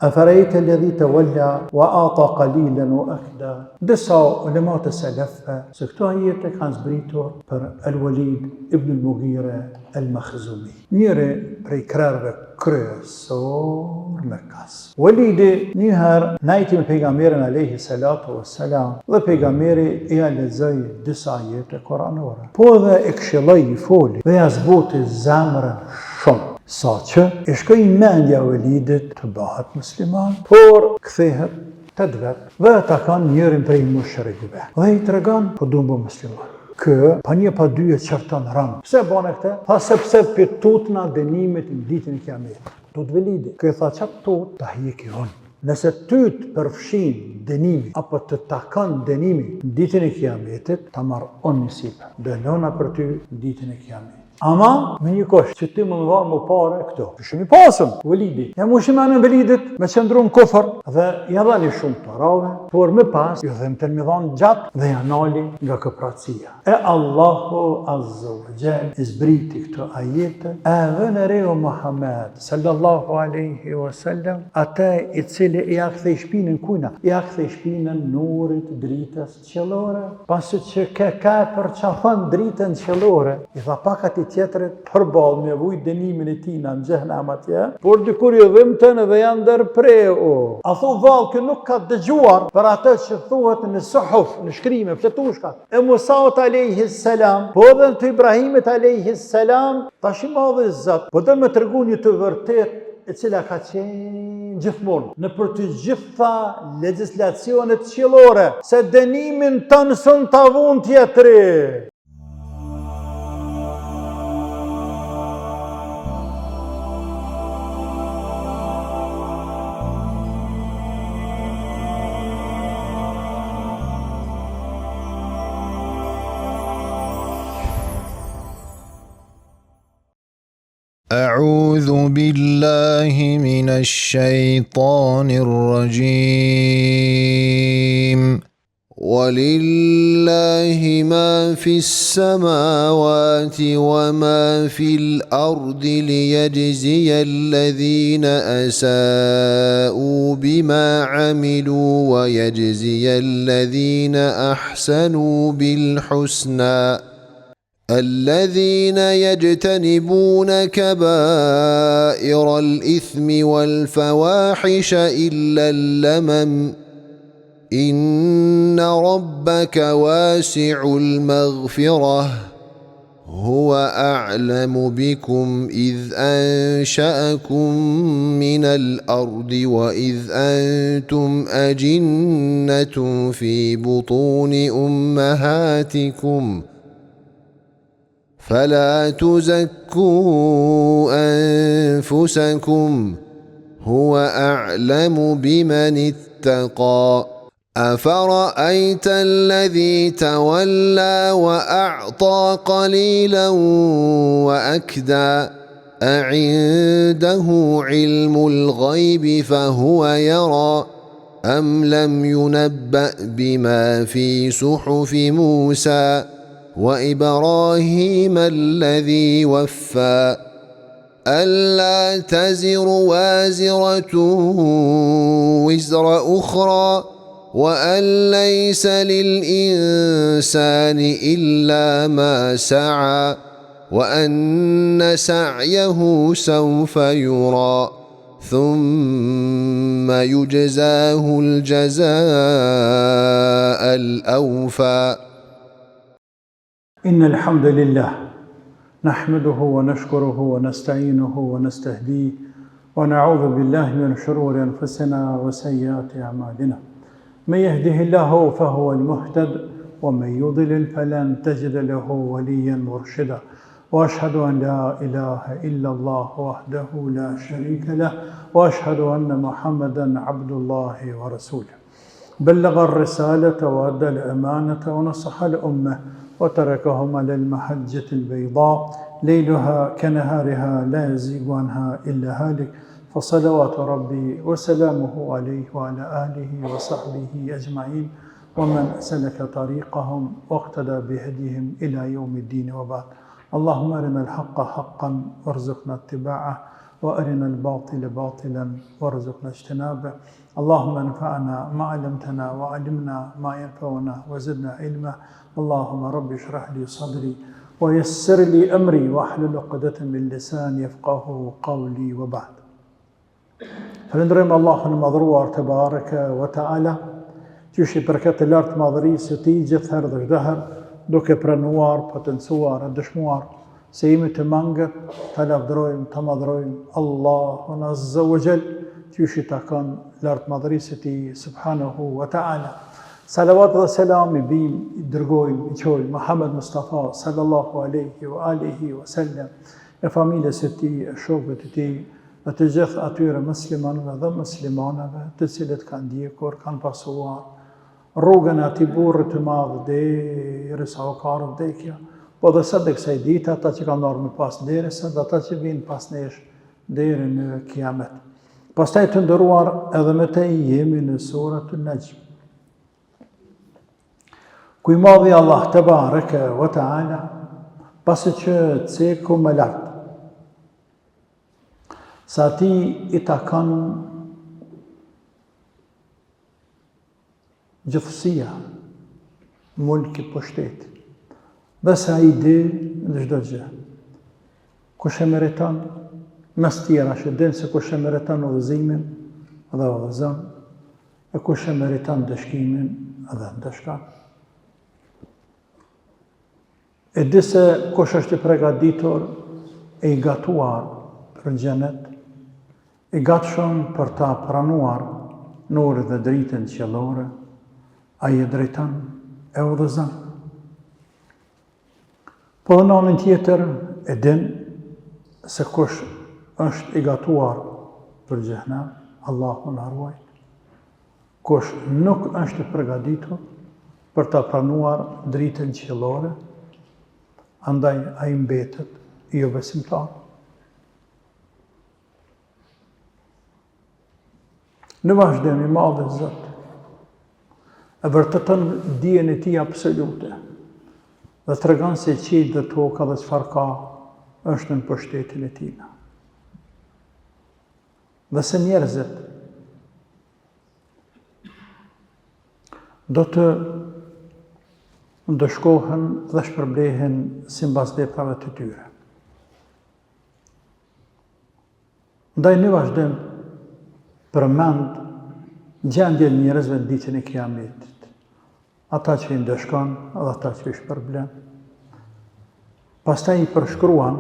أفرأيت الذي تولى وأعطى قليلا وأكدى. Disa ulema të selefëve se këto ajete kanë zbritur për Al-Walid ibn al-Mughira al-Makhzumi, njëri prej krerëve kryesor Mekkas. Walidi njëherë najti me pejgamberin alayhi salatu wassalam dhe pejgamberi i lexoi disa ajete koranore. Po dhe e këshilloi i foli dhe ja zbuti zemrën shumë. Sa që e shkoi mendja Walidit të bëhet musliman, por kthehet të vetë dhe ta kanë njërin prej mushrikëve. Dhe i tregon po duam bë musliman. Kë pa një pa dy e çerton rënd. Pse bën këtë? Pa sepse pitutna dënimit në ditën e Kiametit. Tut Walidi. Kë tha çap tut ta hiqi on. Nëse ty të përfshin dënimi apo të takon dënimi në ditën e Kiametit, ta marr on nisip. Dënona për ty në ditën e Kiametit. Ama me një kosh që ti më dhanë më pare këto. Shumë i pasëm, Walidi. Ja mu shimanë në Walidit me qëndru në kofër dhe ja dhali shumë të rave, por me pas ju dhe më të më dhanë gjatë dhe ja nali nga këpratësia. E Allahu Azza wa Jall izbriti këto ajete, edhe në reo Muhammed sallallahu alaihi wasallam, ata i cili i akthej shpinën kujna, i akthej shpinën nurit dritës qellore, pasi që ka për qafën dritën qellore, i tha pakat i tjetërit përballë me vujt dënimin e tina në xhehenam atje, por dikur i dhimbtën dhe janë ndërpreu. A thu vallë kë nuk ka dëgjuar për atë që thuhet në suhuf, në shkrime, fletushkat. E Musaut alayhi salam, po edhe të Ibrahimit alayhi salam, tash i madhi Zot, po do më tregu një të vërtet e cila ka qenë gjithmonë në për të gjitha legjislacionet qiellore, se dënimin tonë son ta vun tjetri. أعوذ بالله من الشيطان الرجيم ولله ما في السماوات وما في الأرض ليجزي الذين أساءوا بما عملوا ويجزي الذين أحسنوا بالحسنى الذين يجتنبون كبائر الإثم والفواحش إلا اللمم إن ربك واسع المغفرة هو أعلم بكم إذ أنشأكم من الأرض وإذ أنتم أجنة في بطون أمهاتكم فلا تزكوا أنفسكم هو أعلم بمن اتقى أفرأيت الذي تولى وأعطى قليلا وأكدى أعنده علم الغيب فهو يرى أم لم ينبأ بما في صحف موسى وإبراهيم الذي وفى ألا تزر وازرة وزر أخرى وأن ليس للإنسان إلا ما سعى وأن سعيه سوف يرى ثم يجزاه الجزاء الأوفى. إن الحمد لله نحمده ونشكره ونستعينه ونستهديه ونعوذ بالله من شرور أنفسنا وسيئات أعمالنا من يهده الله فهو المهتد ومن يضلل فلن تجد له وليا مرشدا وأشهد أن لا إله إلا الله وحده لا شريك له وأشهد أن محمدا عبد الله ورسوله بلغ الرسالة وأدى الأمانة ونصح الأمة وتركهم على المحجة البيضاء ليلها كنهارها لا يزيغ عنها إلا هالك فصلوات ربي وسلامه عليه وعلى آله وصحبه أجمعين ومن سلك طريقهم واقتدى بهديهم إلى يوم الدين وبعد. اللهم أرنا الحق حقا وارزقنا اتباعه وأرنا الباطل باطلا وارزقنا اجتنابه اللهم انفعنا ما علمتنا وعلمنا ما ينفعنا وزدنا علما اللهم رب اشرح لي صدري ويسر لي أمري واحلل عقدة من لساني يفقه قولي وبعد. Falënderojmë Allahun e madhruar te bareke ve taala, që është i përket të lartë madhërisë së tij gjithherë dhe çdo herë, duke pranuar, potencuar e dëshmuar se jemi të mangët, të lavdërojmë, të madhrojmë Allahun Azza wa Jall, që është i takon lartë madhërisë së tij subhanahu wa taala. Salavat dhe selam i bim, i dërgojmë, i qojmë Muhammed Mustafa sallallahu alaihi wa alihi wa sallam, e familjes së tij, e shokëve të tij, dhe të gjithë atyre muslimanëve dhe muslimanëve të cilët kanë ndjekur, kanë pasuar rrugën e atij burri të madh derisa u ka vdekja, po dhe sot e kësaj dite ata që kanë ardhur më pas derisa dhe ata që vinë pas nesh deri në kiamet. Pastaj të nderuar, edhe me te jemi në suratul Najm, ku i madhi Allah te bareke ve taala, pasi që ceku më lart sa ti i takon gjithësia, mulki, pushteti, dhe sa i di në çdo gjë. Kush e meriton, mes tjera që din se kush e meriton udhëzimin dhe udhëzon, e kush e meriton dëshkimin dhe ndëshkon. E di se kush është i përgatitur e i gatuar për xhenet, i gatshëm për ta pranuar nurin dhe dritën qiellore, ai e drejton e udhëzon. Po në anën tjetër e din se kush është i gatuar për xhenem, Allahu na ruaj. Kush nuk është i përgatitur për ta pranuar dritën qiellore, andaj ai mbetet jo besimtar. Në vazhdim i madh Zot e vërteton dijen e tij absolute dhe tregon se qiell dhe toka dhe çfarë ka është në pushtetin e tij. Dhe se njerëzit do të ndëshkohen dhe shpërblehen sipas veprave të tyre. Ndaj në vazhdim përmend gjendjen e njerëzve në ditën e kiametit, ata që i ndëshkon dhe ata që i shpërblen. Pastaj i përshkruan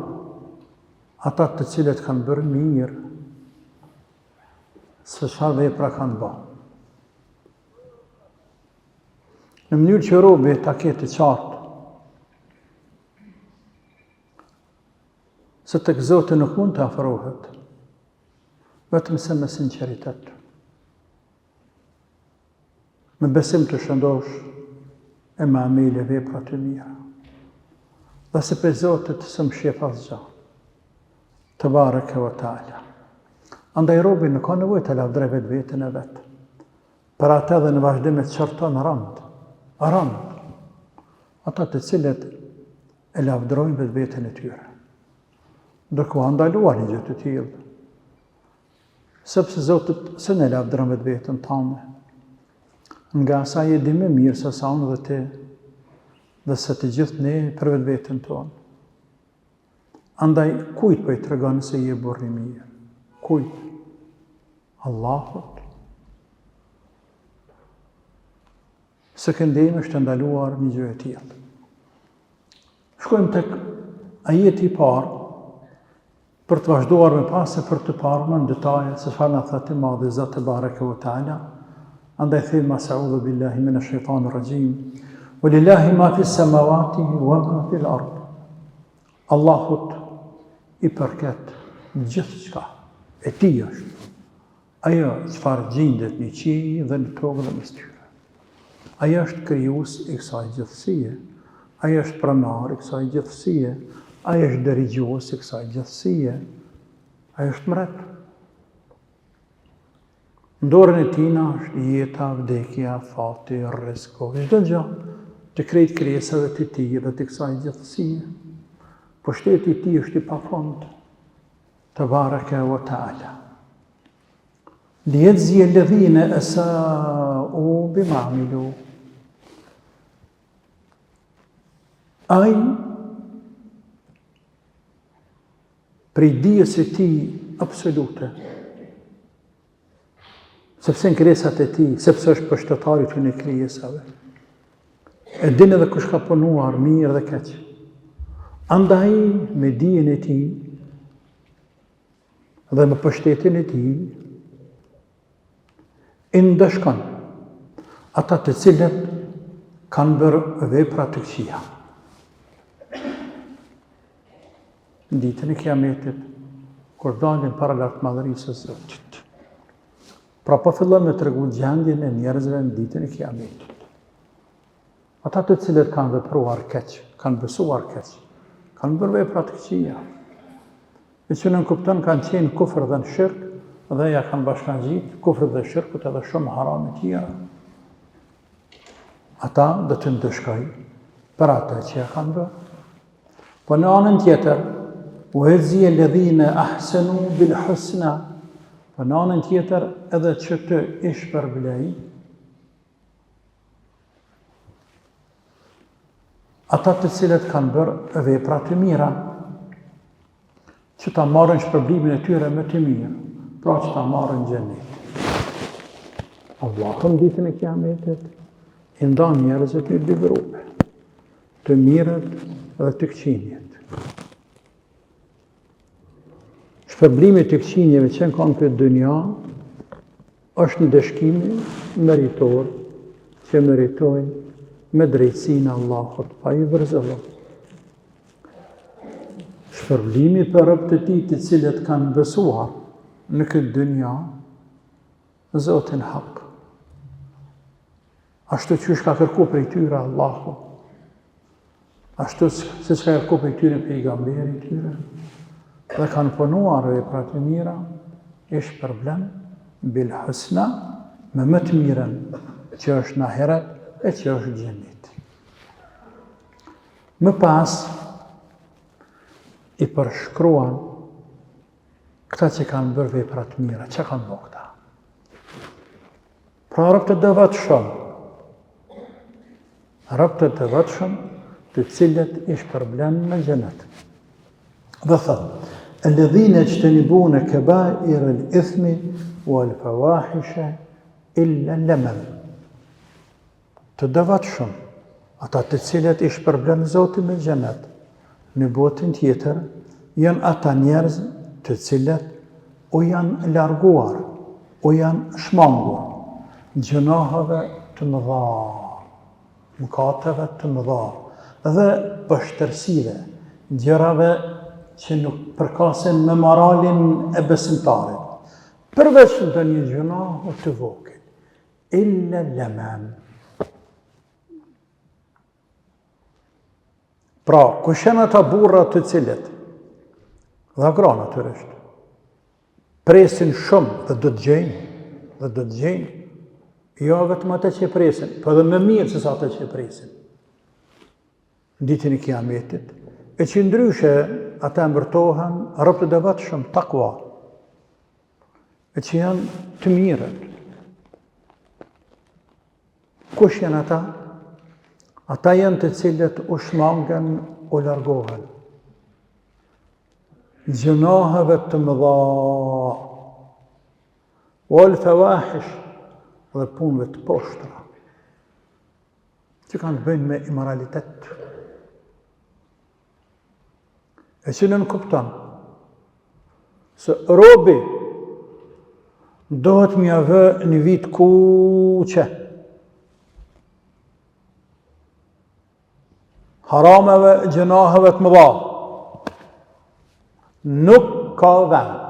ata të cilët kanë bërë mirë, se çfarë vepra kanë bërë. Në mënyrë që robi ta ketë të qartë se tek Zoti nuk mund të afrohet vetëm se me sinqeritet, me besim të shëndosh e me amele vepra të mira, dhe se për Zotit së më shef asgjë, të bareke ve taala. Andaj robi nuk ka nevojë të lavdëroj vetën e vet. Për atë edhe në vazhdim të çarton rand ata të cilët e lavdërojnë vetën e tyre. Do ku ndaluar një gjë të tillë, sepse Zotit se ne lavdëron vetën tonë, nga sa je di më mirë se sa unë dhe ti, dhe se të gjithë ne për vetën tonë. Andaj kujt po i tregon se je burr i mirë? Kujt? Allahut. Se këndemi është ndaluar një gjë e tillë. Shkojmë tek ajeti i parë, për të vazhduar me pas e për të parë në detaje se çfarë na thotë i madhi Zoti bareke ve taala. Andaj them a'udhu billahi minash shaitanir rajim. Walillahi ma fis samawati wa ma fil ard. Allahut i përket gjithçka, e tij është. Ajo çfarë gjendet në qiell dhe në tokë dhe mes tyre. Ajo është krijues i kësaj gjithësie. Ajo është pronar i kësaj gjithësie. Ajo është dirigjues i kësaj gjithësie. Ajo është mbret. Në dorën e tina është jeta, vdekja, fati, rreziku, çdo gjë të krejt krijesave të tij dhe të kësaj gjithësie. Pushteti i tij është i pafund. تبارك وتعالى ليجزي الذين أساءوا بما عملوا أي prej dijes së tij absolute, sepse në krijesat e tij, sepse është përshtatari i këtyre krijesave. E din edhe kush ka punuar mirë dhe keq. Andaj me dijen e tij dhe me pushtetin e tij i ndeshkon ata të cilët kanë bërë vepra të këqija. Në ditën e Kiametit, kur dalin para lartëmadhërisë së Zotit. Pra po fillon me tregu gjendjen e njerëzve në ditën e Kiametit. Ata të cilët kanë vepruar keq, kanë besuar keq, kanë bërë vepra të këqija. E që nën kupton kanë qenë kufër dhe në shirk, dhe ja kanë bashkangjit kufër dhe shirkut edhe shumë haram e tjera. Ata do të ndëshkoj për ata që ja kanë bërë. Po në anën tjetër, وَيَجْزِيَ الَّذِينَ أَحْسَنُوا بِالْحُسْنَى po në anën tjetër edhe që të ishpërblej ata të cilët kanë bërë vepra të mira, që ta marrën shpërblimin e tyre më të mirë, pra që ta marrën xhenet. Allahu ditën e Kiametit i ndan njerëzit në dy grupe, të mirët dhe të këqinjet. Shpërblimi të këqinjeve që kanë këtë dynja është në dëshkimi meritor që meritojnë me drejtsinë Allahut, pa i vërzëllur. Shpërblimi për robët e tij të cilët kanë besuar në këtë dynja Zotin hak. Ashtu që ka kërku prej tyre Allahu, ashtu se që ka kërku prej tyre pejgamberi tyre, dhe kanë punuar vepra të mira, ish problem bil husna me më të mirën që është në ahiret e që është xhenet. Më pas i përshkruan këta që kanë bërë vepra të mira, që kanë bërë këta? Pra robët e devotshëm, robët e devotshëm të cilët ish problem me xhenet. Dhe thëtë, الذين يجتنبون كبائر الإثم والفواحش إلا اللمم. Të devotshëm, ata të cilët i shpërblen Zoti me xhenet, në botën tjetër janë ata njerëz të cilët u janë larguar, u janë shmangur gjunaheve të mëdha, mëkateve të mëdha dhe vështirësive, gjërave që nuk përkasin me moralin e besimtarit, përveç të një gjunah të vogël, illa lemam. Pra, kush janë ata burra të cilët, dhe gra natyrisht, presin shumë dhe do të gjejnë, jo vetëm ata që presin, po edhe më mirë se sa ata që presin. Ditën e Kiametit, e që ndryshe ata mbërtohen robët e devotshëm takwa, e që janë të mirët. Kush janë ata? Ata janë të cilët u shmangen, u largohen gjunaheve të mëdha, wal fawahish dhe punëve të poshtra, që kanë të bëjnë me imoralitet. E që nën kupton se robi dohet mja vë një vit kuqe, harameve, gjunaheve të mëdha, nuk ka vend.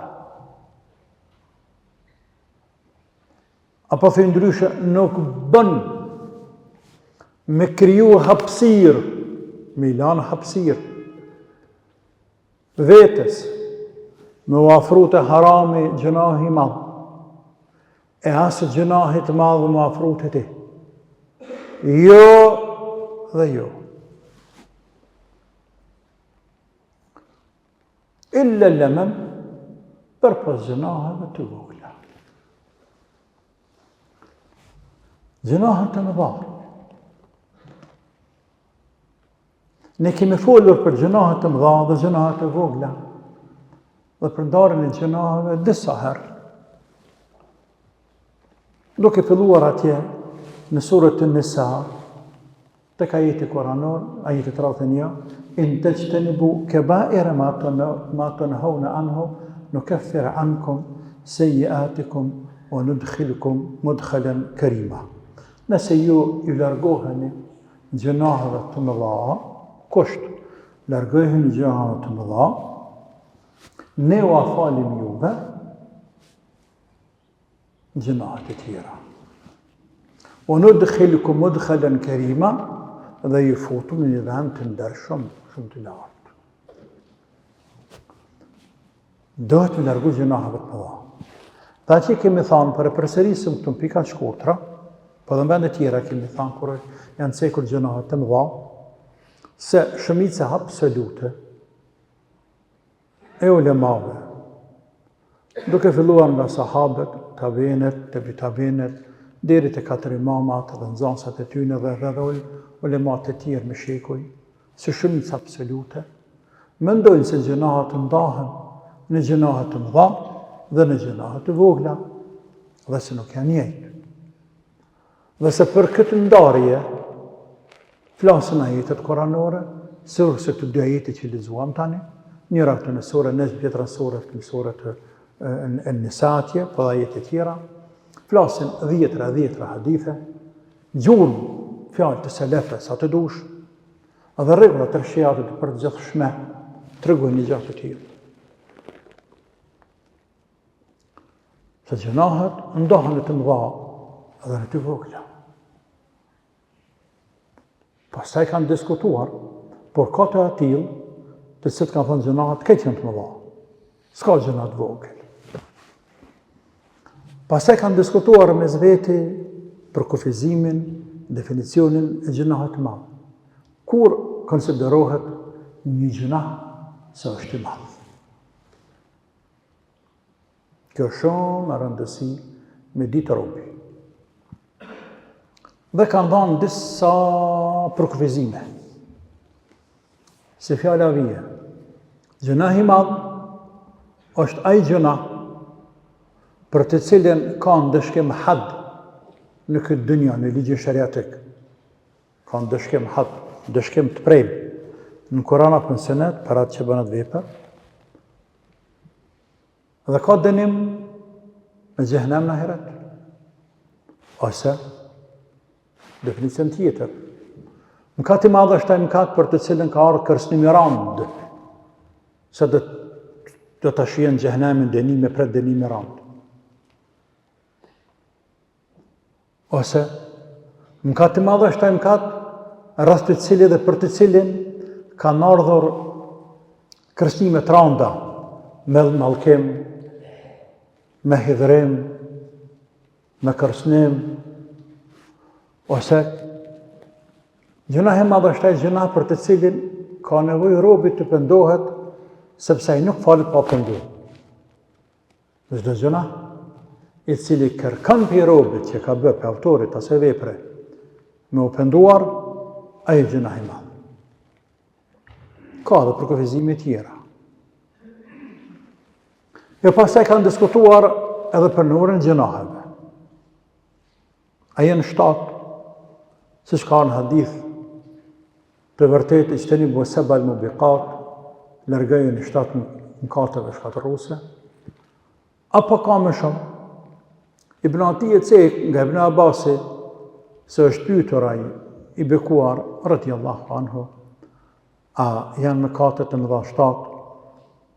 Apo thë ndryshe, nuk bën me kriju hapësir, me ilan hapësir, vetës, me u afru të harami gjunahi madh, e asë gjunahi të madh me u afru të ti. Jo dhe jo. Illa lemem, për pas gjunaheve të vogla. Gjunahet të mëdha. Ne kemi folur për gjunahet të mëdha dhe gjunahet të vogla dhe për ndarjen e gjunaheve disa herë. Duke filluar atje në surën An-Nisa, tek ajeti kuranor, ajeti 31, in tajtanibu kaba'ira ma tunhauna anhu nukaffir ankum sayyi'atikum wa nudkhilukum mudkhalan karima. Nëse ju largoheni gjunaheve të mëdha, kusht largoheni gjunaheve të mëdha, ne u falim juve gjunahet e tjera. Wa nudkhilukum mudkhalan karima, dhe ju futum në një vend të ndershëm, shumë të lartë. Dohet të largu gjunaheve të mëdha. Dhe atje kemi thënë, për e përsërisim këtu në pika të shkurtra, po dhe në vende tjera kemi thënë kur janë cekur gjunahet të mëdha, se shumica absolute e ulemave, duke filluar nga sahabët, tabiinet, tabiinet, deri te 4 imamat dhe nxënësat e tyre dhe ulemat e tjerë me shekuj, se shumica absolute, mendojnë se gjunahet ndahen në gjunahet të mëdha dhe në gjunahet të vogla, dhe se nuk janë njëjtë. Dhe se për këtë ndarje, flasin ajetet kuranore, se këto dy ajete që lexuam tani, njëra këtu në surën Najm, tjetra në surën An-Nisa, po dhe ajete tjera, flasin dhjetra hadithe, gjurmë fjalë të selefe sa të dush, dhe rregullat të shariatit të përgjithshme tregojnë një gjë të tillë. Se gjunahet ndahen në të mëdha dhe në të vogla. Pastaj kanë diskutuar, por ka të atill, të cilët kanë thënë gjunahet këtë janë të mëdha. S'ka gjuna të vogël. Pastaj kanë diskutuar mes veti për kufizimin, definicionin e gjunahet të madh. Kur konsiderohet një gjunah se është i madh? Kjo shumë rëndësi me ditë robi. Dhe kanë dhënë disa përkufizime. Se fjala vije, gjunah i madh është ai gjunah për të cilën ka ndëshkim had në këtë dynja, në ligjin shariatik. Ka ndëshkim had, ndëshkim të prejmë në Kur'an apo në Sunet për atë që bën atë vepër. Dhe ka dënim në xhehenem në ahiret. Ose definicion tjetër. Mëkat i madh është ai mëkat për të cilën ka ardhur kërcënim i rand. Se do ta shihen xhehenemin dënime për dënim i rand. Ose mëkat i madh është ai mëkat rreth të cilit dhe për të cilin kanë ardhur kërcënime të randa, me mallkim, me hidhrim, me kërcënim, ose gjunah e madh është ai gjunah për të cilin ka nevojë robi të pendohet sepse ai nuk falet pa penduar. Çdo gjunah i cili kërkon për robit që ka bërë për autorit asaj vepre me u penduar, ai gjunah i madh. Ka dhe përkufizime tjera. E pastaj kanë diskutuar edhe për numrin e gjunaheve. A janë 7, siç ka në hadith të vërtetë ijtanibu sab'al mubiqat, largojeni 7 mëkateve shkatërruese, apo ka më shumë? Ibn Atije cek nga Ibn Abasi se është pyetur ai i bekuar radhiyallahu anhu, a janë mëkatet e mëdha 7?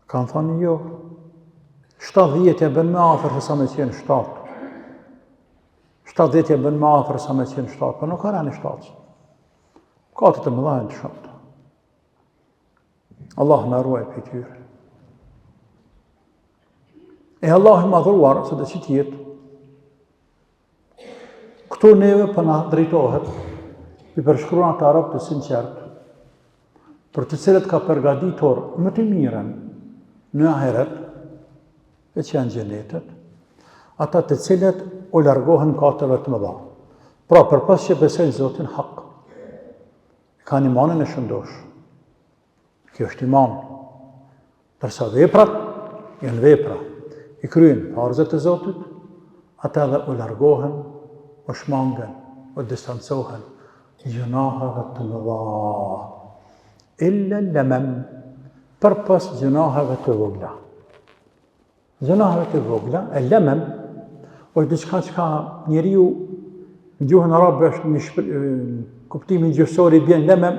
Kanë thënë jo. 70 e bën më afër se sa më qenë 7. 70 e bën më afër se sa më qenë 7, por nuk kanë 7. Mëkatet e mëdha janë 7. Allah na ruaj prej tyre. E Allah i madhruar, se dhe që tjetë, këtu neve për na drejtohet, i përshkruan të arab të sinqert, për të cilët ka përgatitur më të mirën në ahiret, e që janë gjenetet, ata të cilët u largohen katëve të mëdha. Pra, përpas që besojnë Zotin hak, kanë imanin e shëndosh. Kjo është iman. Përsa veprat, janë vepra, i kryen farzët e Zotit, ata dhe u largohen, u shmangen, u distancohen, gjunaheve të mëdha. Illa lemem, përpas gjunaheve të vogla. Gjunaheve të vogla, e lemem, është diçka që ka njeriu në gjuhën arabe është në kuptimin gjuhësor i bjen lemem,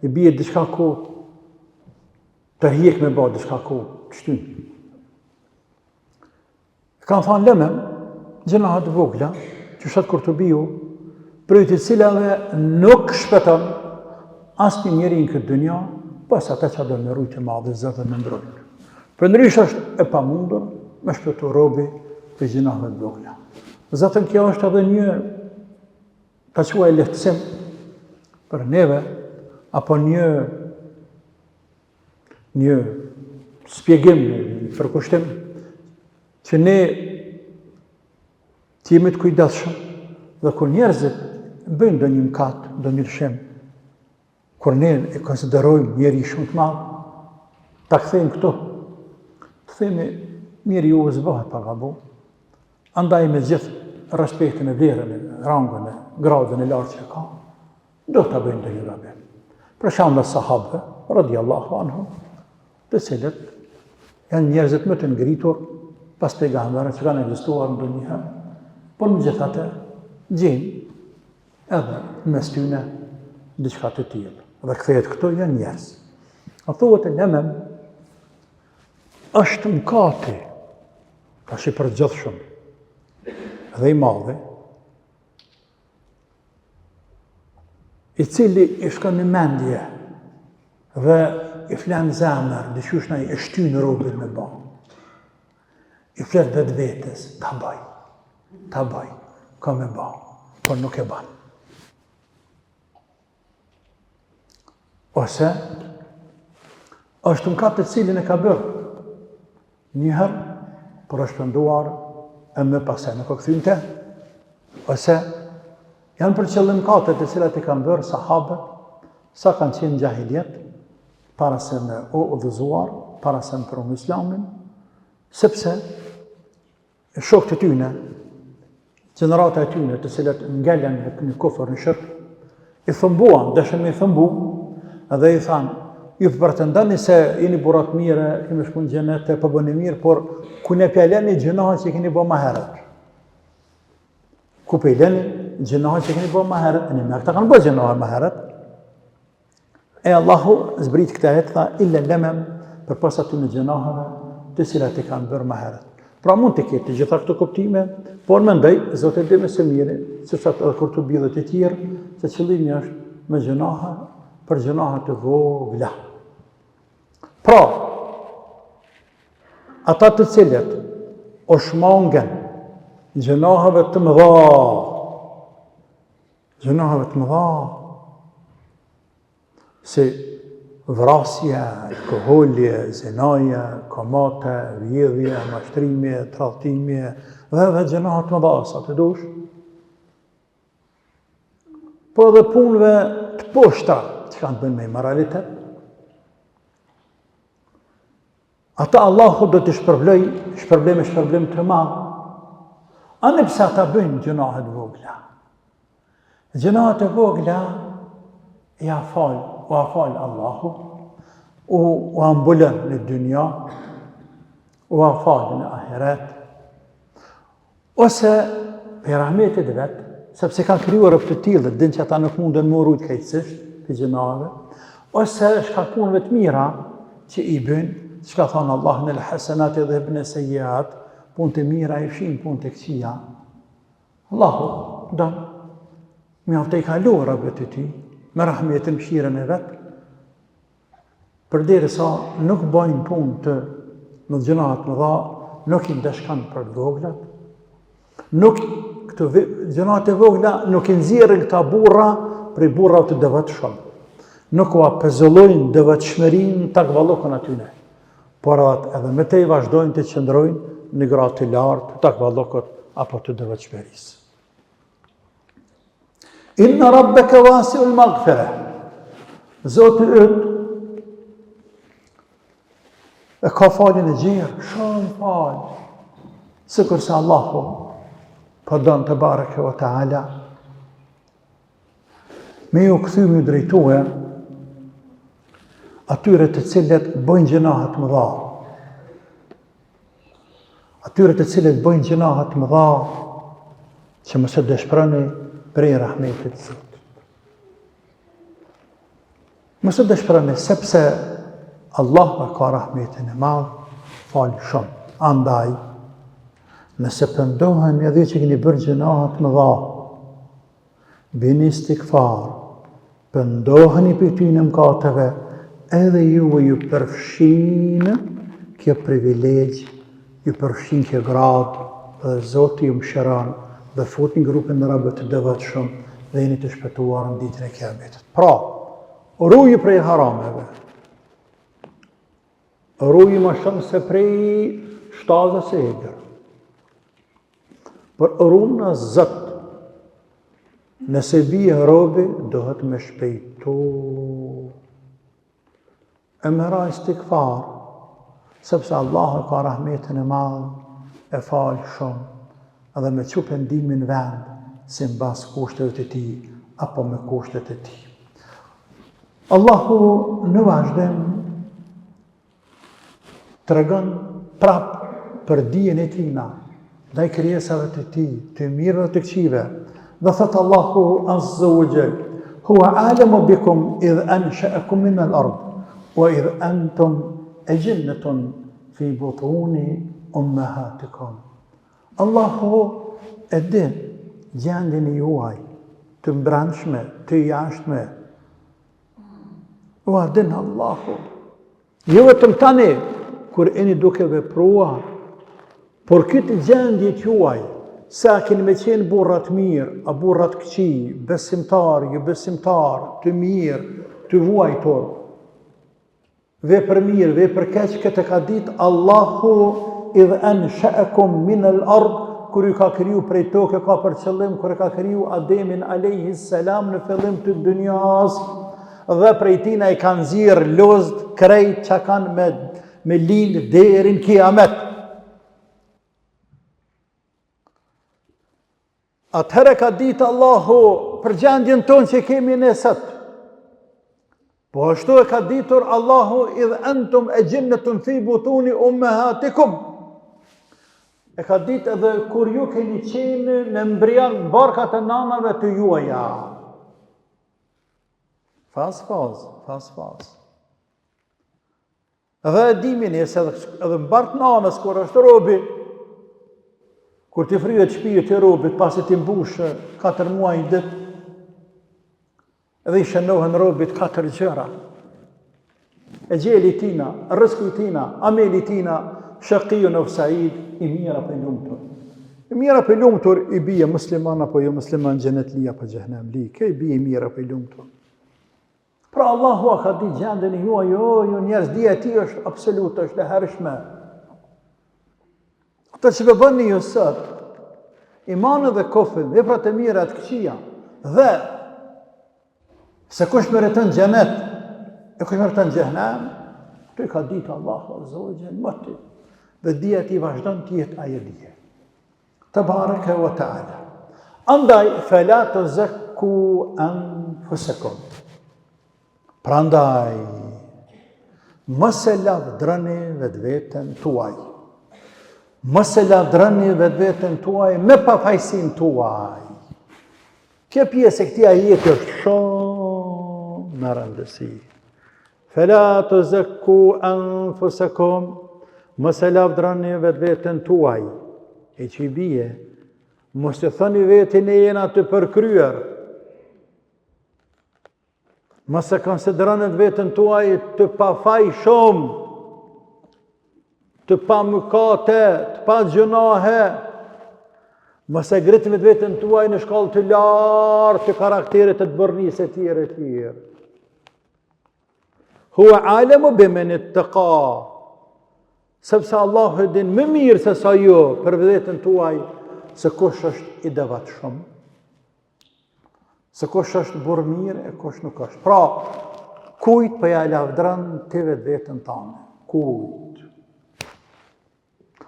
i bie diçka ku tërhiq me bë, diçka ku shtyn. Kanë thënë lemem, gjunahe të vogla, që shat Kurtubiu, prej të cilave nuk shpëton asnjë njeri në këtë dynja, pas ata që do në rujtë e madhe Zotit në mbrojnë. Përndryshe është e pamundur me shpëtu robi për gjunaheve të vogla. Zatën kjo është edhe një ta quaj lehtësim për neve, apo një spjegim, një përkushtim, që ne të jemi të kujdesshëm dhe kur njerëzit bëjnë do një mkat, do një lëshim, kur ne e konsiderojmë njeri shumë të madh, ta kthejmë këtu, të themi njeriu u zbohet pa gabu, andaj me gjithë respektin e vlerën, rangun e gradën e lartë që ka, do ta bëjnë do një gabim. Për shembull sahabëve, radhiyallahu anhum, të cilët janë njerëzit më të ngritur pas pejgamberit që kanë ekzistuar ndonjëherë, por megjithatë gjejnë edhe mes tyre diçka të tillë. Dhe kthehet këto janë njerëz. A thuhet e lemem është mkati, ka shi përgjithshëm dhe i madhi, i cili i shkon në mendje dhe i flan zemër, dikush na i shtyn robën me bë. I flet vetvetes, ta bëj, ka me bë, por nuk e bën. Ose është mëkat të cilin e ka bërë njëherë, por është pënduar e më pasaj nuk o këthynte, ose janë për qëllim mëkatet të cilat i kanë bërë sahabët, sa kanë qenë gjahiljet, para se me u udhëzuar, para se me përru islamin, sepse shokët e tyne, gjenerata e tyne të cilat ngellen në kufër në shirk, i thëmbuan, dëshën me i thëmbu, edhe i thanë, ju pretendoni se jeni burat mire, kemi shku në xhenet, po bëni mirë, por ku ne pjaleni gjinohet që keni bë më herët. Ku pjaleni gjinohet që keni bë më herët, ne me këta kanë bë gjinohet më herët. E Allahu zbrit këta jetë, tha, illa lemem për pas aty në gjinoheve të cilat i kanë bërë më herët. Pra mund të ketë gjitha këto kuptime, por mendoj, Zoti di më së miri, sepse edhe Kurtubi dhe të tjerë, se qëllimi është me gjinohe, për gjënahe të vogla. Pra, ata të cilët o shmangen gjënaheve të mëdha, si vrasje, alkoholje, zinaje, kamate, vjedhje, mashtrimje, tradhtimje, dhe gjënahe të mëdha, sa të dush, po edhe punëve të poshta, që kanë të bëjnë me moralitet. Ata Allahu do të shpërblim të madh. Anë pse ata bëjnë gjunahet vogla. Gjunahet e vogla u afal Allahu, u ambulën në dynja, u afal në ahiret, ose për rahmetit vetë, sepse kanë krijuar të tillë, din që ata nuk mundën më rujt krejtësisht për gjunave, ose shkakpunëve të mira që i bëjnë, që ka thonë Allah në lëhasenat edhe bëne sejjat, punë të mira i fshin, punë të këqija. Allahu dënë, mjaftë i kalu rabet e ty, me rahmetin mëshirën e vetë, përderi sa nuk bëjnë punë të në gjënat më dha, nuk i ndeshkan për voglat, nuk këto gjënat e vogla nuk i nxjerrin këta burra prej burrave të devotshëm. Nuk u apëzëllojnë devotshmërinë takvallokun atyne, por edhe me te i vazhdojnë të qëndrojnë në gradë të lartë, takvallokut apo të devotshmërisë. Inna rabbaka wasi'ul maghfira. Zoti yt e ka faljen e gjerë, shumë falë, sikur se Allahu po don të bareke wa taala me ju kthy me drejtue atyre të cilët bëjnë gjunahe të mëdha. Atyre të cilët bëjnë gjunahe të mëdha që mos e dëshpëroni prej rahmetit të Zotit. Mos e dëshpëroni sepse Allah ka rahmetin e madh, fal shumë. Andaj, nëse pëndohen edhe që keni bërë gjunahe të mëdha, bini istikfar, pëndoheni për ty në mëkateve, edhe ju përfshinë kjo privilegj, ju përfshinë kjo gradë, dhe Zoti ju mëshiron dhe fut një grupin në rabët të devotshëm dhe jeni të shpëtuar në ditën e Kiametit. Pra, ruji prej harameve. Ruji më shumë se prej shtazës e egër. Për rrumë në Zot, nëse bie robi, dohet me shpejtu. E mëra istikfar, sepse Allah ka rahmetin e madh, e falë shumë, edhe me që pendimin vend, si mbas kushteve të tij, apo me kushtet e tij. Allahu në vazhdim tregon prap për dijen e tina, ndaj krijesave të tij, të mirëve të këqive. Dhe thot Allahu azza wa jall, huwa a'lamu bikum idh ansha'akum min al-ard wa idh antum ajinnatun fi butuni ummahatikum. Allahu e din gjendjen e juaj, të mbrëmshme, të jashtme. Ua din Allahu. Jo vetëm tani, kur jeni duke vepruar, por këtë gjendje të juaj, sa keni me qenë burrat mirë, a burrat këqij, besimtar, jo besimtar, të mirë, të vuajtur, vepër mirë, vepër keq, këtë ka ditë Allahu idh ansha'akum min al-ard, kur ju ka kriju prej toke, ka për qëllim, kur ka kriju Ademin alayhis salam në fillim të dunjas, dhe prej tina i kanë nxirr lozët krejt që kanë me lindë deri në Kiamet. Atëherë ka ditë Allahu për gjendjen tonë që kemi ne sot. Po ashtu e ka ditur Allahu idh antum ajinnatun fi butuni ummahatikum. E ka ditë edhe kur ju keni qenë në embrion barkat e nanave të juaja. Fas. Edhe e dimin jesë edhe mbart nanës kur është robi, kur t'i fryhet shpia të robit, pasi t'i mbushë 4 muaj në ditë, edhe i shënohen robit 4 gjëra. E gjeli tina, rëzku tina, ameli tina, shaqiyun of sa'id, i mira për lumtur. I mira për lumtur i bije musliman apo jo musliman, xhenet li apo xhenem li, kjo i bije mira për lumtur. Pra Allahu a ka di gjendjen e juaj, jo njerëz, dija e tij është absolut, është e hershme. Ata që po bëni ju sot, imanin dhe kufrin, veprat e mira të këqija, dhe se kush meriton xhenet, e kush meriton xhenem, të ka ditë Allahu azza wa jall më ti. Dhe dija e tij vazhdon të jetë ajo dije. Tabaraka wa taala. Andaj fala tuzakku anfusakum. Prandaj, mos e lavdroni vetveten tuaj. Mos e lavdroni vetveten tuaj me pafajsin tuaj. Kjo pjesë e këtij ajeti është shumë në rëndësi. Fela tuzakku anfusakum, mos e lavdroni vetveten tuaj. E që i bie, mos e thoni vetin e jena të përkryer. Mos e konsideroni vetën tuaj të pafajshëm, të pa mëkate, të pa gjunahe. Mos e ngritni vetën tuaj në shkallë të lartë të karakterit të bërnisë e tjerë. Huwa alamu bimen ittaqa. Sepse Allahu e din më mirë se sa ju për vetën tuaj se kush është i devotshëm, se kush është burr mirë e kush nuk është. Pra, kujt po ja lavdron ti vetën tënde? Kujt?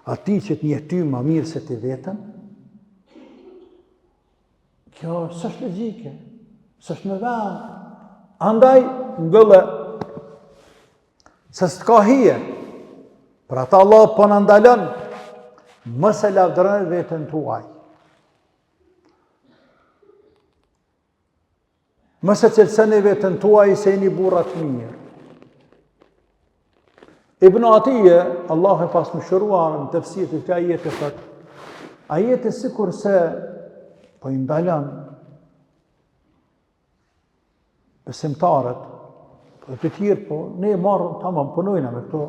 Ati që të njeh ty më mirë se ti vetën? Kjo s'është logjike, s'është në vend. Andaj mbëllë se s'ka hije. Për ata Allah po në ndalon, mos e lavdëroni veten tuaj. Mos e cilësoni veten tuaj se jeni burra të mirë. Ibn Atije, Allah e pas mëshiruar në tefsir të këtij ajeti thotë, ajeti sikur se po i ndalon besimtarët, po të tjerë po ne marrëm tamam punojna me këto,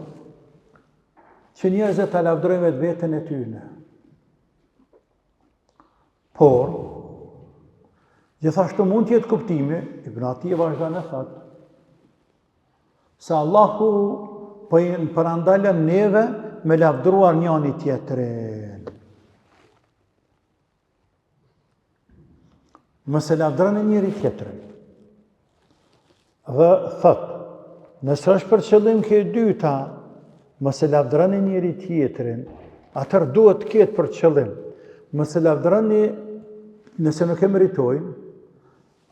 që njerëzit ta lavdërojnë veten e tyre. Por gjithashtu mund të jetë kuptimi, Ibn Atije vazhdon e thotë, se Allahu po i përandalën neve me lavdruar njëri tjetrin. Mos e lavdroni njëri tjetrin. Dhe thotë, nëse është për qëllim kjo e dyta, mos e lavdroni njëri tjetrin, atëherë duhet të ketë për qëllim. Mos e lavdroni nëse nuk e meritojnë,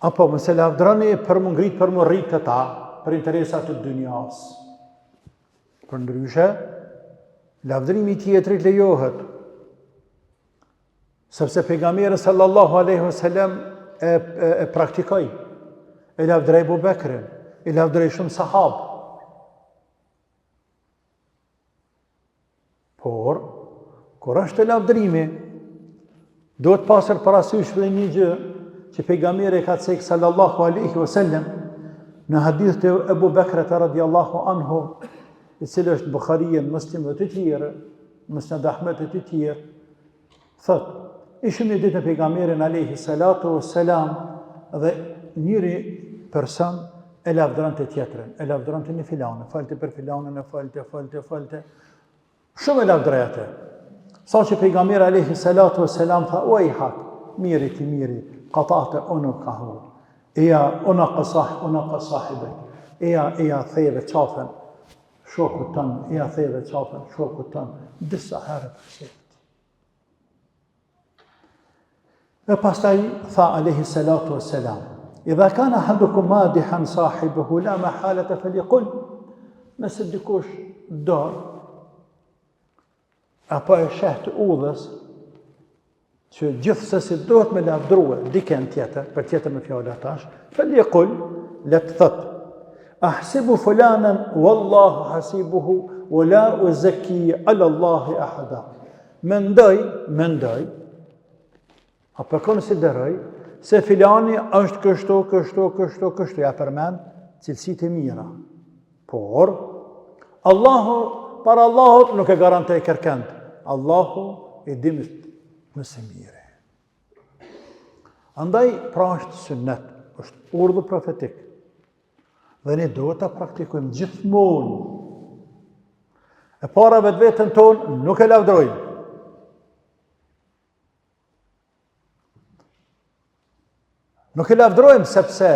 apo mos e lavdroni për më ngrit, për më rrit ata, për interesat të dunjas. Për ndryshe, lavdrimi tjetrit lejohet. Sepse pejgamberi sallallahu alaihi wasallam e praktikoi. E lavdroi Abu Bekrin, e lavdroi shumë sahabë. Por, kur është lavdrimi, duhet pasur parasysh edhe një gjë që pejgamberi ka thënë sallallahu alaihi wasallam në hadith të Abu Bekrit radhiyallahu anhu, i cili është Bukhariu, Muslim dhe të tjerë, Musnad Ahmed dhe të tjerë, thotë, ishim një ditë me pejgamberin alayhi salatu wassalam dhe njëri person e lavdronte tjetrin, e lavdronte një filanë, falte për filanën, falte. Shumë e lavdroi atë. Sa që pejgamberi alayhi salatu wassalam tha, "O i hak, miri ti miri, qata'ta unuqahu." Eja unaqa sahibek. Eja theve qafën shokut tënë, eja theve qafën shokut tënë, disa herë përshet. E pastaj tha alayhi salatu wassalam, "Idha kana ahadukum madihan sahibahu la mahalata falyaqul." Nëse dikush do apo e sheh të udhës që gjithsesi duhet me lavdrua dikën tjetër, për tjetër me fjalë atash, falyaqul, le të thotë, "Ahsibu fulanan wallahu hasibuhu wa la uzakki ala Allahi ahada." Mendoj, apo konsideroj se filani është kështu, ja përmend cilësitë e mira. Por para Allahut nuk e garantoj kërkend. Allahu e di më së miri. Andaj pra është sunnet, është urdhë profetik. Dhe ne duhet ta praktikojmë gjithmonë. E para vetveten tonë nuk e lavdrojmë. Nuk e lavdrojmë sepse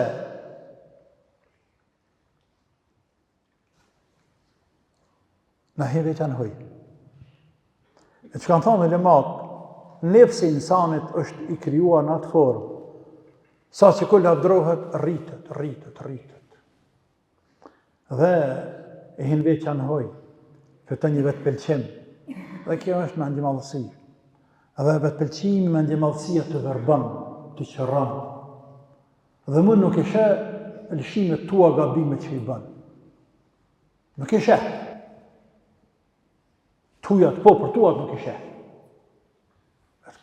na heve të anhoj. E që kanë thonë ulemat, nefsi insanit është i krijuar në atë formë, sa që kur lavdrohet, rritet. Dhe e hin veç anhoj, fiton një vetë pëlqim. Dhe kjo është me ndjemadhësi. Dhe vetë pëlqimi me ndjemadhësia të verbon, të qëron. Dhe mund nuk ishe lëshimet tua gabime që i bën. Nuk ishe. Tujat, po për tuat nuk ishe.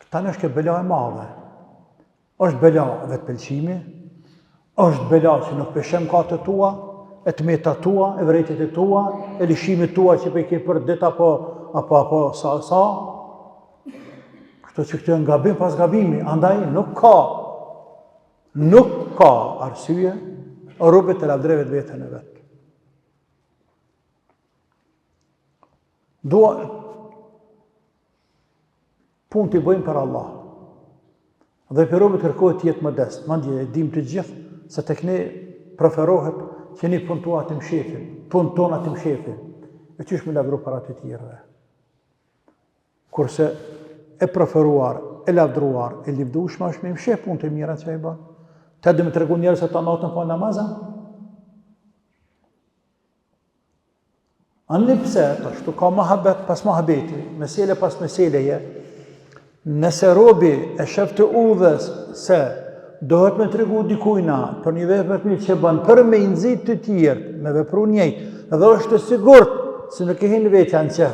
Tanë është kjo bela e madhe. Është bela vetë pëlqimi, është bela që nuk peshem ka të tua, e të meta tua, e vërejtit e tua, e lëshimit tua që pe ke për dit apo sa. Kështu që këtë nga gabim pas gabimi, andaj nuk ka arsye rrubet të lavdreve të vetën e vetë. Dua punë t'i bëjmë për Allah. Dhe për robët kërkohet të jetë modest. Mandje e dim të gjithë se tek ne preferohet që një punë tua të mshefin, punë tona të mshefin. E qysh me lavdru para të tjerëve. Kurse e preferuar, e lavdruar, e livdueshme është me mshef punë të mira që ai bën. Të dhe me të regu njerëz se ta natën po namazën. Anë pse, ashtu ka mahabet pas mahabeti, mesele pas meseleje, nëse robi e shef të udhës se dohet me të regu dikujna për një vepër të mirë që bën për me i nxit të tjerë, me vepru njëjtë, edhe është të sigurt se nuk e hin vetja në qef,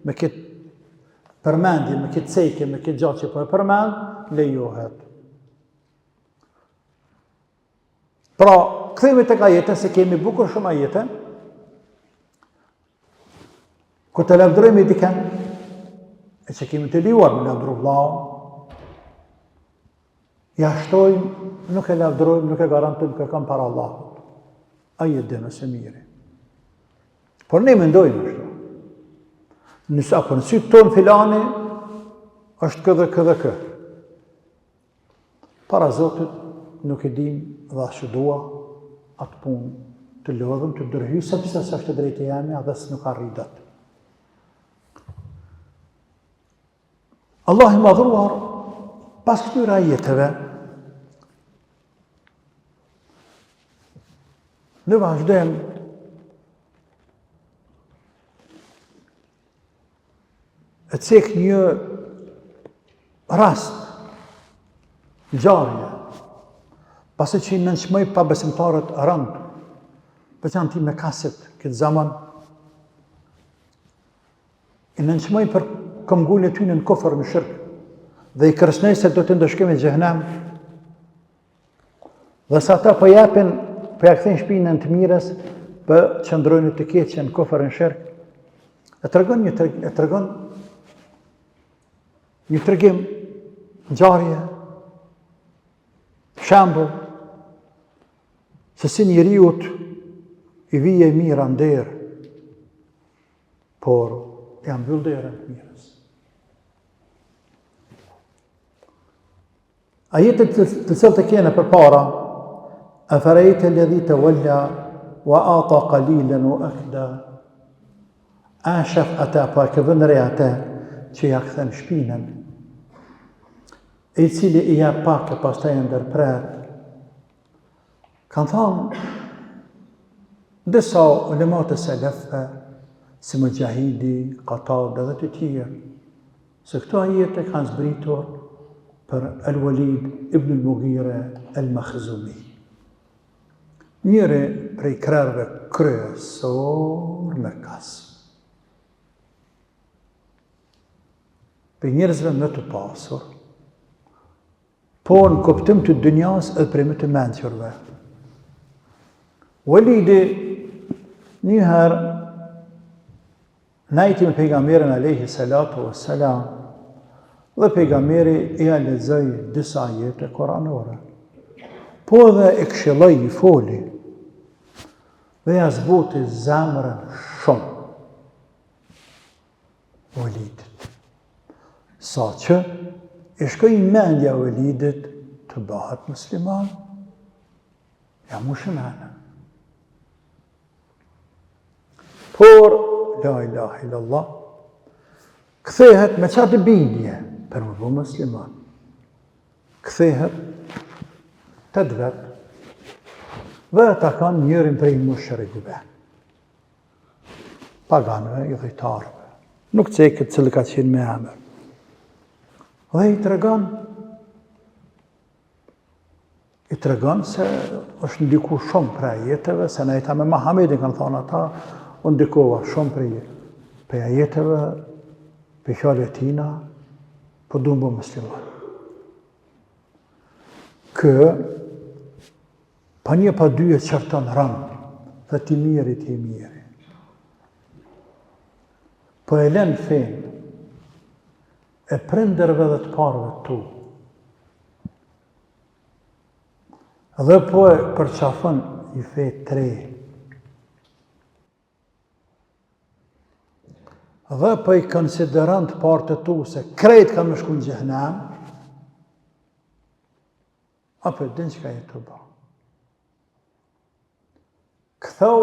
me këtë përmendje, me këtë cejke, me këtë gjatë që po e përmend, lejohet. Pra, kthehemi tek ajetën se kemi bukur shumë ajetën. Kur të lavdrojmë dikën, e që kemi të liuar me lavdru vllaun, ja shtojmë, nuk e lavdrojmë, nuk e garantojmë kërkon para Allahut. Ai e din ose miri. Por ne mendojmë ashtu. Nëse apo në sytë tonë filani është kë. Para Zotit nuk e dim dhe ashtu dua atë punë të lodhëm, të dërhy, sepse së është drejtë e jemi, dhe së nuk arritet. Allah i madhruar, pas këtyre ajeteve, ne vazhdojmë e cek një rast, ngjarje, pasi që i nënçmoj pa besimtarët rënd, veçanti me kaset këtë zaman, i nënçmoj për këmgullin e tyne në kofër në shirk, dhe i kërcënoj se do të ndëshkojmë në xhehenem, dhe sa ata po japin, po ja kthejnë shpinën të mirës, po qëndrojnë të keqen në kofër në shirk, e tregon një tregim, ngjarje, shembull, se si njeriut i vije mira nder, por ja mbyll derën të mirës. Ajetet të cilët e kene për para, afarejte alladhi tawalla wa ata qalilan wa akda, a shef ata, pa ke vënë re ata që ja kthen shpinën, i cili i ja pak e pastaj ndërprer. Kanë thonë disa ulemat e selefëve, si Mujahidi, Qatada dhe të tjerë, se këto ajete kanë zbritur për Al-Walid ibn al-Mughira al-Makhzumi. Njëri prej krerëve kryesor Mekkas. Për njerëzve më të pasur, po në kuptim të dynjas edhe prej më të mençurve. Walidi njëherë najti me pejgamberin alayhi salatu wassalam, dhe pejgamberi i ja lexoi disa ajete koranore. Po dhe e këshilloi i foli, dhe ja zbuti zemrën shumë Walidit. Sa që e shkoi mendja Walidit të bëhet musliman, ja mushëmana. Por, la ilaha illallah, kthehet me qatë bindje për më bu musliman. Kthehet të dvet dhe ta kanë njërin prej mushrikëve, paganëve, i dhejtarëve. Nuk cekët cilë ka qenë me emër. Dhe i tregon se është ndiku shumë prej ajeteve, se na jeta me Muhamedit kanë thonë ata, unë ndikova shumë prej ajeteve, për fjalët e tina, po du më musliman. Kë, pa një pa dyje qërton rënd, dhe ti miri. Po e len fen, e prinderve dhe të parve tu, dhe po e përqafën i fe tre. dhe për i konsideran të partë të tu se krejt kanë më shku në gjehnem, apo e din që ka jetë të ba. Këthau,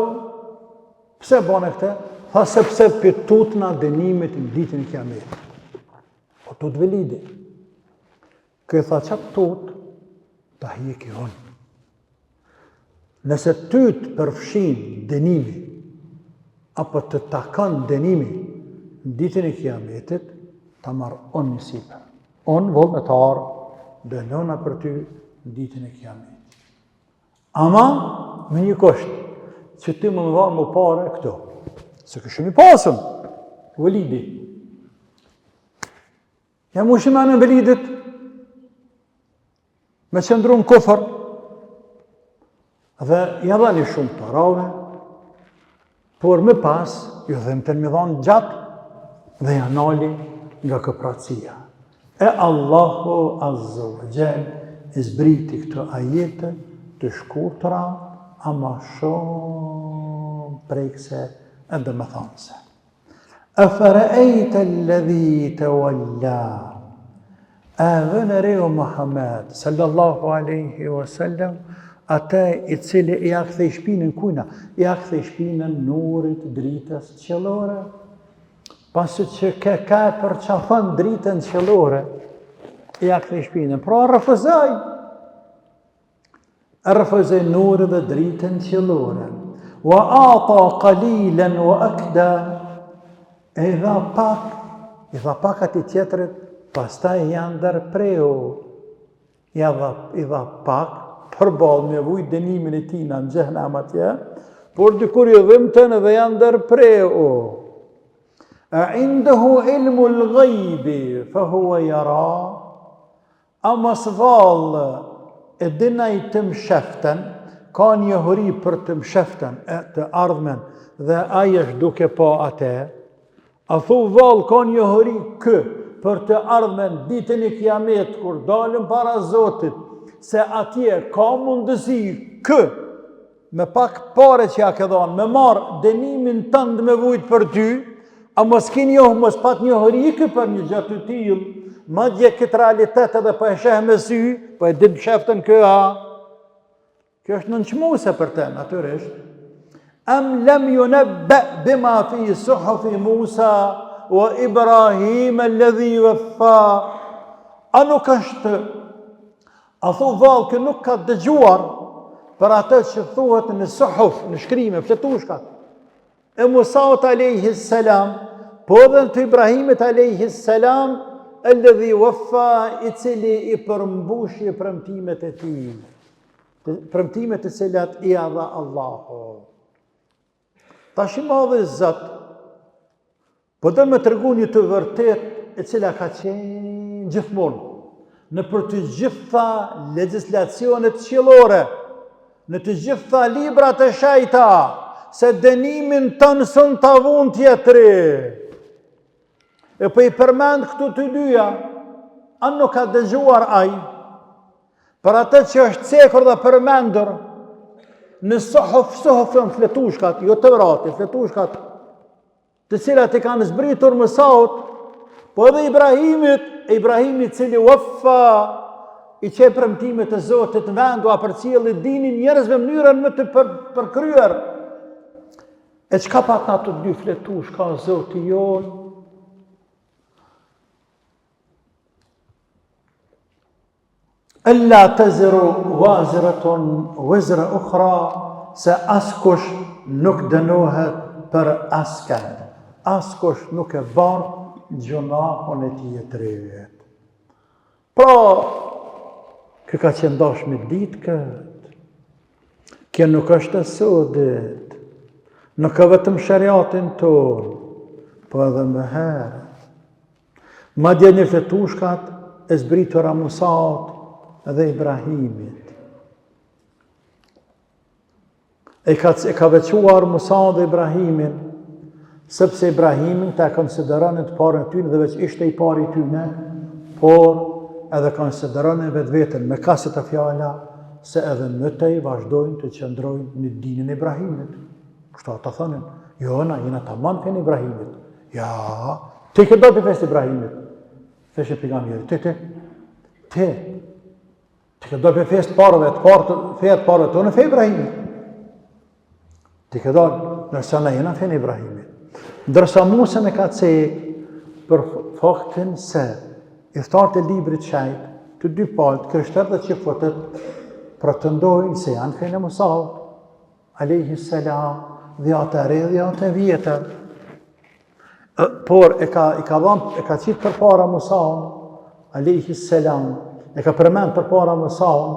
pse bane këte? Tha sepse për tutna dënimit në ditën e kiametit. Po tut velidi. Këj tha qatë tut, ta hjeki unë. Nëse ty të përfshin dënimi, apo të takon dënimi në ditën e kiametit, ta marrë unë një sipër. Unë vullnetar dënona për ty në ditën e kiametit. Ama, me një kosht, që ty më dhanë më pare këto. Se këshëm i pasëm, velidi. Ja mu shima në velidit, me qëndru në kofër, dhe ja dhali shumë të rave, por më pas, ju dhem të në mi dhanë gjatë, dhe ja nali nga këpratësia. E Allahu Azza wa Jall e zbriti këto ajete të shkurtra, ama shumë prekse edhe me thanëse. Afara'ayta alladhi tawalla. A vënë reo Muhammed sallallahu alaihi wasallam, ata i cili i akthej shpinën kuna, i akthej shpinën nurit dritës qellore, pasi që ka përqafën dritën qellore, i akthej shpinën, pra rëfëzaj nurit dhe dritën qellore, wa ata qalilan wa akda, e i dha pak ati tjetërit, pastaj janë dërpreu, i dha pak, përbal me vujt dënimin e tina në gjehnem atje, por dikur i dhimtën dhe janë dërpreu. A indehu ilmu l'ghajbi, fa hua jara, ama së valë, e dina i të msheften, ka një huri për të msheften, të ardhmen, dhe aje është duke pa ate, a thu valë ka një huri kë, për të ardhmen ditën e kiamet, kur dalën para Zotit, se atje ka mundësi kë, me pak pare që ja ke dhanë, me marë dënimin tëndë me vujt për ty, a mos ki njohë, mos pat një hërikë për një gjatë të tilë, ma dje këtë realitet edhe për e sheh me sy, për e ditë sheftën kjo ha. Kjo është nënqmuse për te, natyrisht. Am lem ju nebbe bima fi suhufi Musa, wa Ibrahim alladhi waffa. A nuk është, a thu valë kë nuk ka dëgjuar për atë që thuhet në suhuf, në shkrime, fletushkat, e Musaut a.s. po dhe në të Ibrahimit a.s. alladhi waffa, i cili i përmbushi premtimet e tij, premtimet e cilat i dha Allahu. Tash i madhi Zot, po do me tregu një të vërtet e cila ka qenë gjithmonë në për të gjitha legjislacionet qiellore, në të gjitha librat e shejta, se dënimin tënë sën të avun tjetëri. E për i përmend këtu të dyja, anë nuk ka dëgjuar aj, për atë që është cekur dhe përmendur, në suhufën fletushkat, jo të vrati, fletushkat, të cilat i kanë zbritur Musaut, po edhe Ibrahimit cili waffa, i që premtimet e Zotit në vendu, a për cilë dinin njerëzve mënyrën më të përkryer. E qka pat nga të dy fletush ka Zoti jonë? Ella të ziru waziratun wizra ukhra, se askush nuk dënohet për asken, askush nuk e barë gjunahun e tjetërit. Pra, kë ka qendash me ditë këtë, kë nuk është e sodit, nuk ka vetëm shariatin tonë, po edhe më herët. Madje një fletushkat e zbritura Musaut edhe Ibrahimit. E ka vequar Musa dhe Ibrahimin, sepse Ibrahimin ta konsideronin të parën tyne dhe veç ishte i pari tyne, por edhe konsideronin vetë vetën me kaset e fjala, se edhe mëtej vazhdojnë të qëndrojnë në dinin e Ibrahimit. Kështu ata thonin, jo na jena tamam fen Ibrahimit. Ja, ti ke dojë për fest Ibrahimit. Theshë pejgamberi, ti ke dojë për fest parëve, fejt parëve të në fe Ibrahimit. Ti ke dojë, nërsa në jena fe në Ibrahimit. Ndërsa Musa me ka cekë për faktin se iftarët e librit shajt, të dy palët, krishterët që fotët, pretendojnë se janë fe në Musaut, alayhi salam, dhjata e re, dhjata e vjetër. Por e ka qitë për para Musaun, alayhi salam, e ka përmend për para Musaun,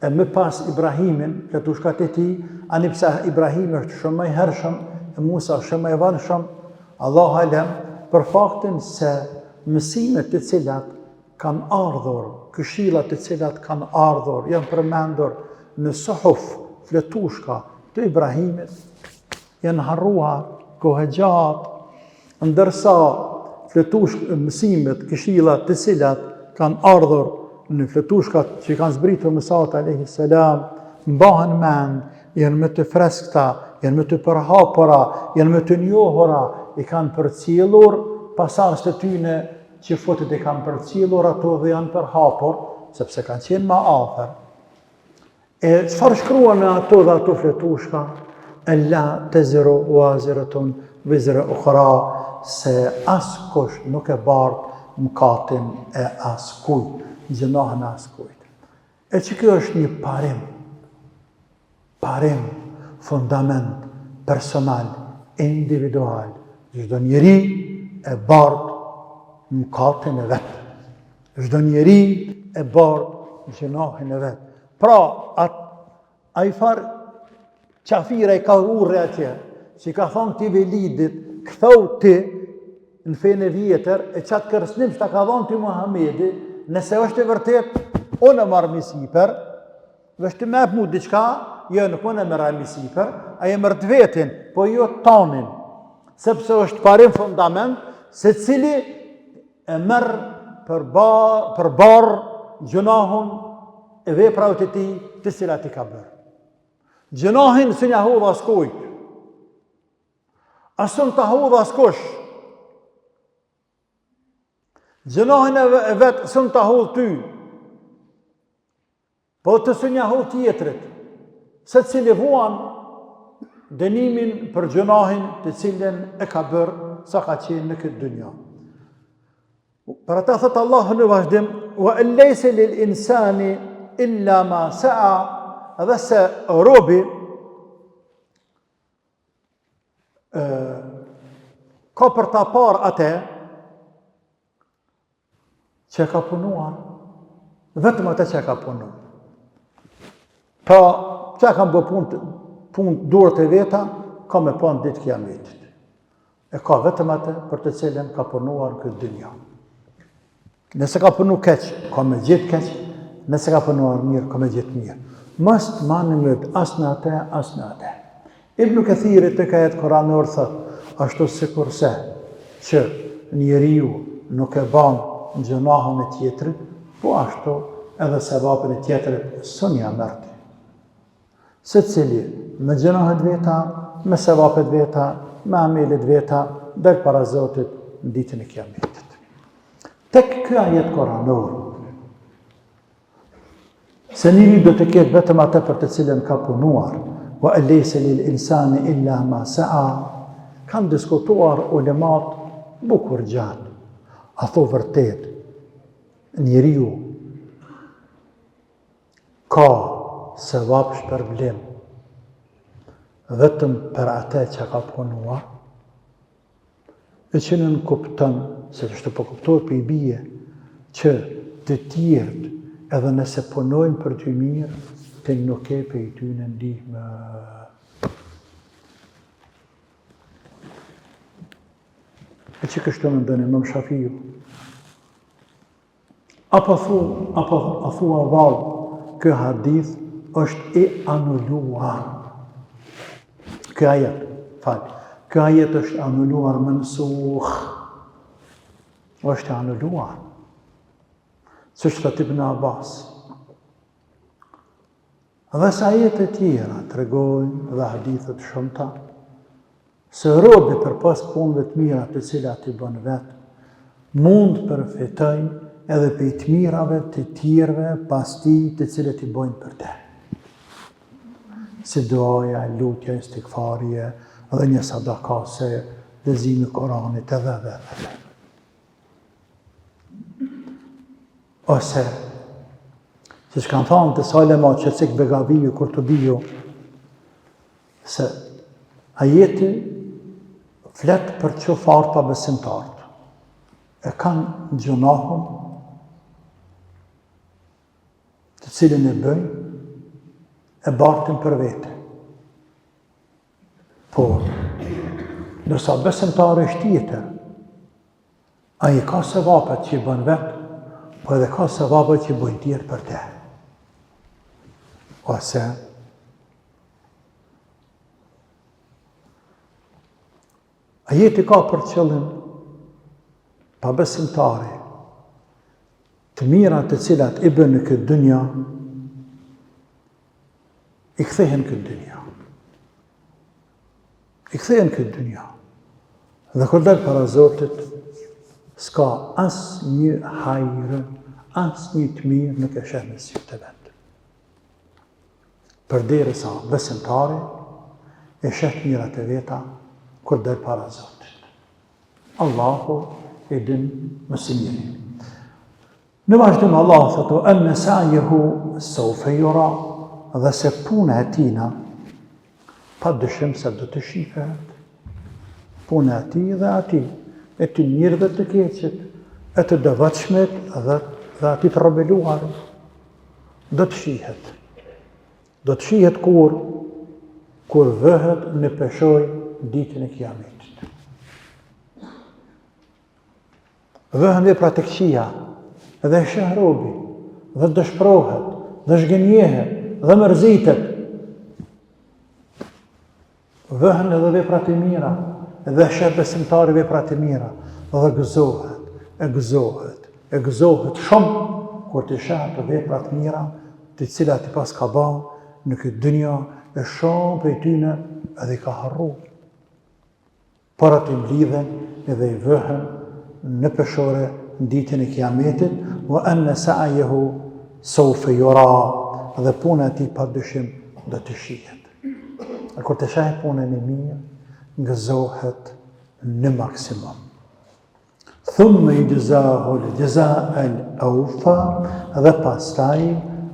e më pas Ibrahimin, fletushkat e ti, ani pse Ibrahim është shumë më i hershëm, e Musa shumë më i vanshëm, Allah alem, për faktin se mësimet të cilat kanë ardhur, këshillat të cilat kanë ardhur, janë përmendur në suhuf, fletushka të Ibrahimit, janë harruar, kohë gjatë, ndërsa mësimet, këshillat të cilat kanë ardhur në fletushkat që kanë zbritur Musaut alayhi salam, mbahen mend, janë më të freskëta, janë më të përhapura, janë më të njohura, i kanë përcjellur pasardhës të tyne që fotët i kanë përcjellur ato dhe janë përhapur, sepse kanë qenë më afër. E çfarë shkruan në ato dhe ato fletushka? Ella taziru waziratun wizra ukhra, se askush nuk e bart mëkatin e askujt, gjinohen e askujt. E që kjo është një parim, fundament, personal, individual. Çdo njeri e bart mëkatin e vetë. Çdo njeri e bart gjinohen e vetë. Pra, a i farë qafira i ka urre atje, që ka thonë ti Velidit, këthau ti në fejnë e vjetër, e qatë kërsnim që ta ka thonë ti Muhamedi, nëse është e vërtet, unë e marë misiper, vështë me mu diqka, jo nuk unë e mërë misiper, a e mërë të vetin, po jo tonin, sepse është parim fundament, se cili e mërë për barë gjunahun e vepraut e ti të cilat i ka bërë. Gjunahin së një hudha skujt, asën të hudha skush, gjunahin e vetë sën të hudh ty, po të së një hudh tjetrit, se cili vuan dënimin për gjunahin të cilin e ka bërë sa ka qenë në këtë dynja. Për ata thëtë Allahu në vazhdim, wa lejse lil insani illa ma sa'a, edhe se robi ka për ta par atë që ka punuar, vetëm atë që ka punuar. Pra, që ka më punë durët e veta, ka me panë ditë kiametit. E ka vetëm atë për të cilën ka punuar këtë dynja. Nëse ka punu keq, ka me gjithë keq, nëse ka punuar mirë, ka me gjithë mirë. Mos të manë mëtë asë në atë, asë në atë. Ibn Kathiri të ka jetë koranor thëtë, ashtu si kurse që njeriu nuk e banë në gjunahën e tjetërit, po ashtu edhe sevapën e tjetërit së një mërti. Se cili me gjunahët veta, me sevapët veta, me amelit veta, dhe para Zotit në ditën e kiametit. Tek kjo ajet koranor, se njëri do të ketë vetëm atë për të cilën ka punuar, wa lejse lil insani illa ma sa'a, kanë diskutuar ulemat bukur gjatë. A tho vërtet, njeriu ka sevap shpërblim vetëm për atë që ka punuar, e që nën kuptën, se të shtë po kuptohet për i bije, që të tjertë edhe nëse punojnë për ty mirë, të nuk e për i ty në ndihme. E që kështu në ndënë Imam Shafiu? Apo thua valë, kë hadith është i anulluar. Kë ajet, falë, kë ajet është anulluar mënsuh. është anulluar. Së që të Ibn Abbas. Dhe sa jetë e tjera të regojnë dhe hadithet shumëta, se robi për pas punëve të mira të cilat i bën vetë, mund përfitoj edhe për të mirave të tjerëve pas ti të cilët i bojnë për te. Si duaja, lutja, istikfarje, dhe një sadakase, leximi i Koranit edhe. Ose, siç kanë thënë të Salema Qecik Begaviju Kurtubiju, se ajeti flet për çfarë besimtarët e kanë gjunahun të cilin e bëjnë, e bartin për vete. Por, nërsa besimtari është tjetër, ai ka sevapet që i bën vetë, po edhe ka sevapet që i bën tjerë për te. Ose, ajeti ka për qëllim pa besimtari të mirat të cilat i bën në këtë dynja, i kthehen këtë dynja. I kthehen këtë dynja. Dhe kur del para Zotit, s'ka as një hajrë, as një të mirë nuk e sheh me sy të vetë. Përderisa besimtari e sheh mirat e veta kur del para Zotit. Allahu e din më së miri. Në vazhdim Allah thotë enne sa'yehu sawfa yura, dhe se puna e tina pa dyshim se do të shihet. Puna e tij dhe ati, e të mirë dhe të keqit, e të devotshmit dhe ati të rebeluar, do të shihet. Do të shihet kur vëhet në peshoj ditën e Kiametit. Vëhen vepra të këqija, dhe sheh robi, dhe dëshpërohet, dhe zhgënjehet, dhe mërzitet. Vëhen edhe veprat e mira, dhe sheh besimtari veprat e mira, dhe gëzohet shumë kur të sheh të veprat mira të cilat i pas ka bërë në këtë dynja, e shumë prej tyne edhe i ka harru. Por aty mlidhen edhe i vëhen në peshore në ditën e Kiametit, wa anna sa'yehu sawfa yura, dhe puna e tij pa dyshim do të shihet. E kur të sheh punën e mirë, gëzohet në maksimum. Thumma yujzahu al-jazaa al-awfa, dhe pastaj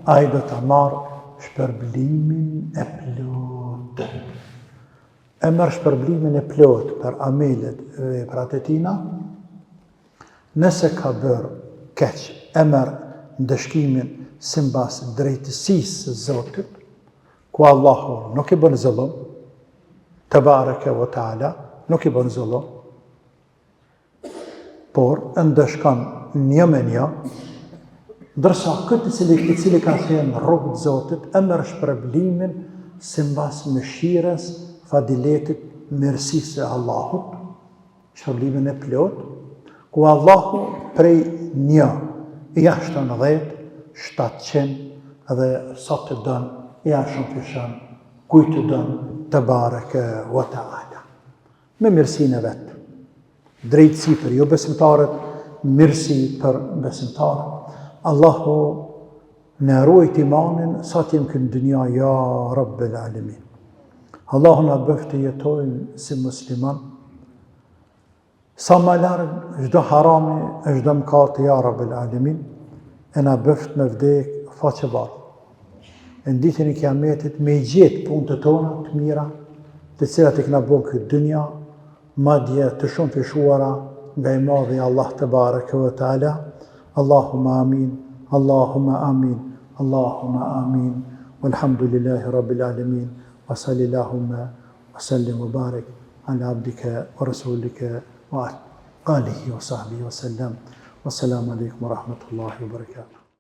ai do ta marrë shpërblimin e plot. E merr shpërblimin e plot për amelet e veprat e tina. Nëse ka bërë keq, e merr ndëshkimin simbas drejtësisë së Zotit, ku Allahu nuk i bën zullum, te bareke ve taala, nuk i bën zullum, por ndëshkon një me një, ndërsa këtë i cili ka qenë në rrugë të Zotit, e merr shpërblimin simbas mëshirës, fadiletit, mirësisë e Allahut, shpërblimin e plot, ku Allahu prej një ja 70, 700 dhe sa të dënë, ja shumë fishën, kuj të dënë të bareke wa ta'ala. Me mirësin e vetë. Drejtësi për jo besimtarët, mirësi për besimtarët. Allahu në ruajt imanin, sa t'jem kënë dënja, ja Rabbel Alamin. Allahu në bëftë të jetojnë si musliman, sa ma largë, çdo harami, çdo mëkati, ja Rabbel Alamin, e na bëft me vdek faqe bardhë. Në ditën e Kiametit me gjetë punët tona të mira, të cilat i kena bën këtë dynja, madje të shumë fishuara nga i madhi Allah te bareke ve taala. Allahumma amin, Allahumma amin, Allahumma amin. Walhamdulillahi rabbil alamin. Wa sallallahu wa sallim wa barik ala abdika wa rasulika wa alihi wa sahbihi wa sallam. Wassalamu alaikum wa rahmatullahi wa barakatuh.